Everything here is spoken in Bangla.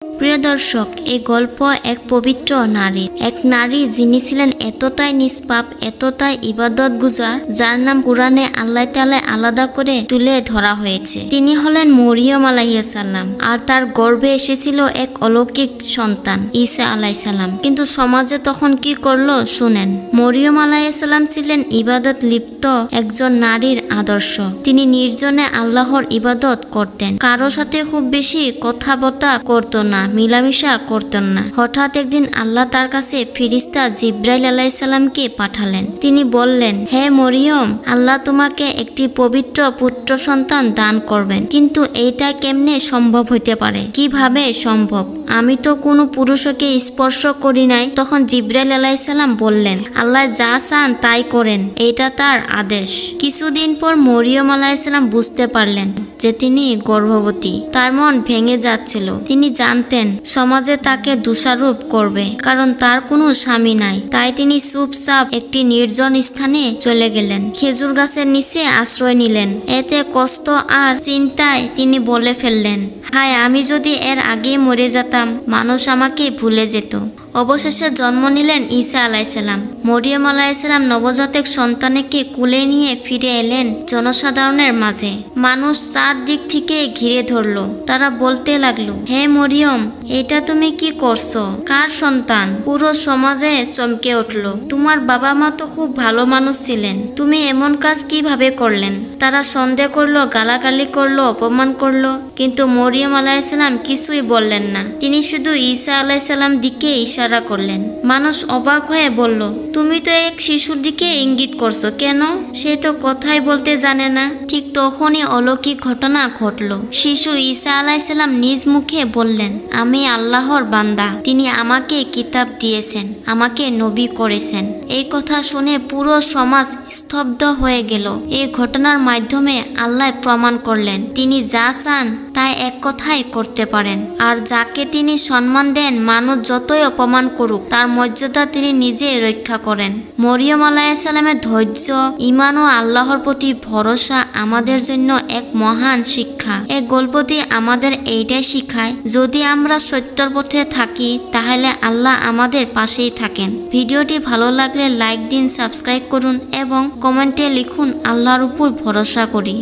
প্রিয় দর্শক, এই গল্প এক পবিত্র নারী যিনি ছিলেন এতটাই নিষ্পাপ, এতটাই ইবাদত গুজার, যার নাম কুরআনে আল্লাহ তাআলা আলাদা করে তুলে ধরা হয়েছে। তিনি হলেন মরিয়ম আলাইহিস সালাম, আর তার গর্ভে এসেছিল এক অলৌকিক সন্তান ঈসা আলাইহিস সালাম। কিন্তু সমাজে তখন কি করলো শুনেন। মরিয়ম আলাইহিস সালাম ছিলেন ইবাদত লিপ্ত একজন নারীর আদর্শ। তিনি নির্জনে আল্লাহর ইবাদত করতেন, কারো সাথে খুব বেশি কথাবার্তা করতো না, মিলামিশা করতেন না। হঠাৎ একদিন আল্লাহ তার কাছে ফেরেশতা জিবরাইল আলাইহিস সালামকে পাঠালেন। তিনি বললেন, হে মরিয়ম, আল্লাহ তোমাকে একটি পবিত্র পুত্র সন্তান দান করবেন, কিন্তু এইটা কেমনে সম্ভব হইতে পারে? কিভাবে সম্ভব? আমি তো কোনো পুরুষকে স্পর্শ করি নাই। তখন জিবরাইল আলাইহিস সালাম বললেন, আল্লাহ যা চান তাই করেন, এটা তার আদেশ। কিছুদিন পর মরিয়ম আলাইহিস সালাম বুঝতে পারলেন যে তিনি গর্ভবতী। তার মন ভেঙে যাচ্ছিল। তিনি জানতেন সমাজে তাকে দোষারোপ করবে, কারণ তার কোনো স্বামী নাই। তাই তিনি চুপচাপ একটি নির্জন স্থানে চলে গেলেন। খেজুর গাছের নিচে আশ্রয় নিলেন। এতে কষ্ট আর চিন্তায় তিনি বলে ফেললেন, হায়, আমি যদি এর আগে মরে যেতাম, মানুষ আমাকে ভুলে যেত। অবশেষে জন্ম নিলেন ঈসা আলাইহিস সালাম। মরিয়ম আলাইহিস সালাম নবজাতক সন্তানকে কুলে নিয়ে ফিরে এলেন জনসাধারণের মাঝে। মানুষ চারদিক থেকে ঘিরে ধরলো। তারা বলতে লাগলো, হে মরিয়ম, এটা তুমি কি করছো? কার সন্তান? পুরো সমাজে চমকে উঠলো। তোমার বাবা মা তো খুব ভালো মানুষ ছিলেন, তুমি এমন কাজ কিভাবে করলেন? তারা সন্দেহ করলো, গালাগালি করলো, অপমান করলো, কিন্তু মরিয়ম আলাইহিস সালাম কিছুই বললেন না। তিনি শুধু ঈসা আলাইহিস সালাম দিকে ইশারা করলেন। মানুষ অবাক হয়ে বলল, তুমি তো এক শিশুর দিকে ইঙ্গিত করছো কেন? সে তো কথাই বলতে জানে না। ঠিক তখনই অলৌকিক ঘটনা ঘটলো। শিশু ঈসা আলাইহিস সালাম নিজ মুখে বললেন, আমি আল্লাহর বান্দা, তিনি আমাকে কিতাব দিয়েছেন, আমাকে নবী করেছেন। এই কথা শুনে পুরো সমাজ স্তব্ধ হয়ে গেল। এই ঘটনার মাধ্যমে আল্লাহ প্রমাণ করলেন তিনি যা চান তাই এক কথাই করতে পারেন। আর যাকে তিনি সম্মান দেন, মানুষ যতই অপমান করুক, তার মর্যাদা তিনি নিজে রক্ষা করেন। মরিয়ম আলাইহিস সালামের ধৈর্য, ঈমান ও আল্লাহর প্রতি ভরসা আমাদের জন্য এক মহান শিক্ষা। এই গল্পটি আমাদের এইটাই শিখায়, যদি আমরা সত্যের পথে থাকি, তাহলে আল্লাহ আমাদের পাশেই থাকেন। ভিডিওটি ভালো লাগলে লাইক দিন, সাবস্ক্রাইব করুন এবং কমেন্টে লিখুন, আল্লাহর উপর ভরসা করি।